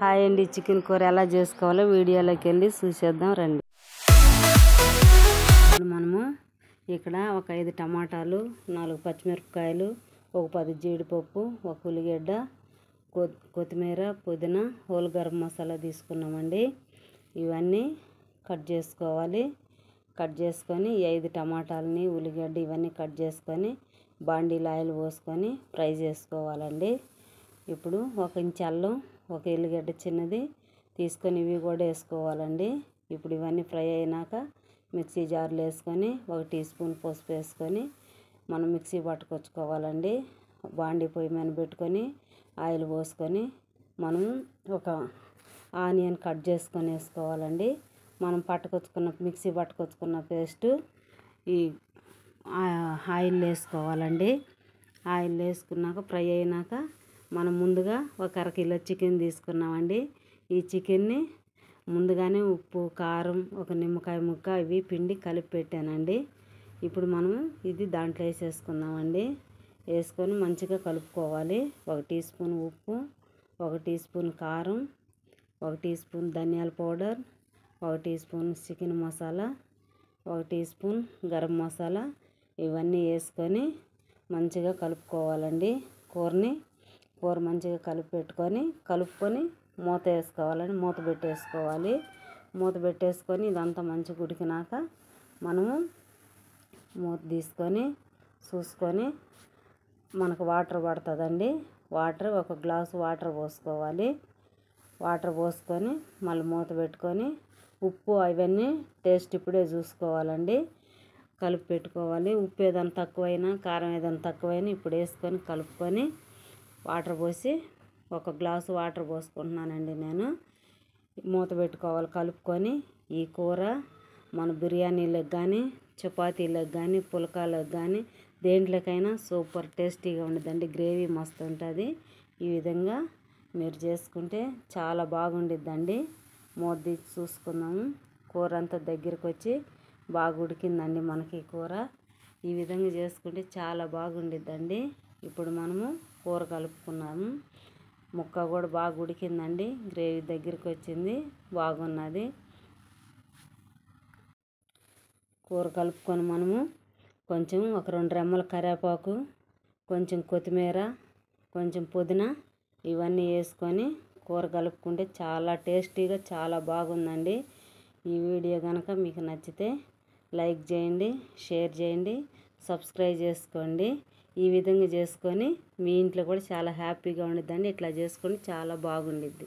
Hi అండి, chicken కూర ఎలా చేసుకోవాలో వీడియోలోకి వెళ్ళి చూసేద్దాం రండి. మనము ఇక్కడ ఒక 5 టమాటాలు, 4 పచ్చిమిరపకాయలు, ఒక 10 జీడిపప్పు, ఒక ఉల్లిగడ్డ, కొత్తిమీర, పుదీనా, హోల్ గరం మసాలా తీసుకున్నామండి. ఇవన్నీ కట్ చేసుకోవాలి. కట్ చేసుకొని 5 టమాటాలని, ఉల్లిగడ్డ ఇవన్నీ కట్ చేసుకొని బాండీలో ఆయిల్ పోసుకొని ఫ్రై చేసుకోవాలండి. ఇప్పుడు 1 ఇంచు అల్లం, ఒక ఎల్లిగడ్డ చిన్నది తీసుకొని ఇవి కూడా వేసుకోవాలండి. ఇప్పుడు ఇవన్నీ ఫ్రై అయినాక మిక్సీ జార్లో వేసుకొని 1 టీ స్పూన్ పసుపు వేసుకొని మనం మిక్సీ పట్టుకొచ్చుకోవాలండి. బాండీ పొయ్యి మీద పెట్టుకొని ఆయిల్ పోసుకొని మనం ఒక ఆనియన్ కట్ చేసుకొని వేసుకోవాలండి. మనం మిక్సీ పట్టుకొచ్చుకున్న పేస్టు ఈ ఆయిల్ వేసుకోవాలండి. ఆయిల్ వేసుకున్నాక ఫ్రై అయినాక మనం ముందుగా ఒక 1/2 కిలో చికెన్ తీసుకున్నామండి. ఈ చికెన్ని ముందుగానే ఉప్పు, కారం, ఒక నిమ్మకాయ ముక్క ఇవి పిండి కలిపి పెట్టానండి. ఇప్పుడు మనము ఇది దాంట్లో వేసేసుకుందామండి. వేసుకొని మంచిగా కలుపుకోవాలి. 1 టీ స్పూన్ ఉప్పు, 1 టీ స్పూన్ కారం, 1 టీ స్పూన్ ధనియాల powder, 1 teaspoon chicken masala, 1 teaspoon garam masala ఇవన్నీ వేసుకొని మంచిగా కలుపుకోవాలండి. కూర మంచిగా కలుపుకొని మూత వేసుకోవాలండి. మూత పెట్టేసుకోవాలి. మూత పెట్టేసుకొని ఇదంతా మంచిగా ఉడికినాక మనము మూత తీసుకొని చూసుకొని మనకు వాటర్ పడుతుందండి. ఒక గ్లాసు వాటర్ పోసుకోవాలి. వాటర్ పోసుకొని మళ్ళీ మూత పెట్టుకొని ఉప్పు అవన్నీ టేస్ట్ ఇప్పుడే చూసుకోవాలండి. కలిపి పెట్టుకోవాలి. ఉప్పు ఏదైనా తక్కువైనా, కారం ఏదైనా తక్కువైనా ఇప్పుడు వేసుకొని కలుపుకొని వాటర్ పోసి 1 గ్లాసు వాటర్ పోసుకుంటున్నానండి నేను. మూత పెట్టుకోవాలి. కలుపుకొని ఈ కూర మన బిర్యానీలకు కానీ, చపాతీలకు కానీ, పుల్కాలకు కానీ దేంట్లోకైనా సూపర్ టేస్టీగా ఉండిద్దండి. గ్రేవీ మస్తు ఉంటుంది. ఈ విధంగా మీరు చేసుకుంటే చాలా బాగుండిద్దండి. మూత తీసి చూసుకుందాము. కూర అంతా దగ్గరికి వచ్చి బాగా ఉడికిందండి మనకి కూర. ఈ విధంగా చేసుకుంటే చాలా బాగుండిద్దండి. ఇప్పుడు మనము కూర కలుపుకున్నాము. ముక్క కూడా బాగా ఉడికిందండి. గ్రేవీ దగ్గరికి వచ్చింది, బాగున్నది. కూర కలుపుకొని మనము కొంచెం ఒక 2 రెమ్మల కరివేపాకు, కొంచెం కొత్తిమీర, కొంచెం పుదీనా ఇవన్నీ వేసుకొని కూర కలుపుకుంటే చాలా టేస్టీగా చాలా బాగుందండి. ఈ వీడియో కనుక మీకు నచ్చితే లైక్ చేయండి, షేర్ చేయండి, సబ్స్క్రైబ్ చేసుకోండి. ఈ విధంగా చేసుకొని మీ ఇంట్లో కూడా చాలా హ్యాపీగా ఉండిద్దండి. ఇట్లా చేసుకొని చాలా బాగుండిద్ది.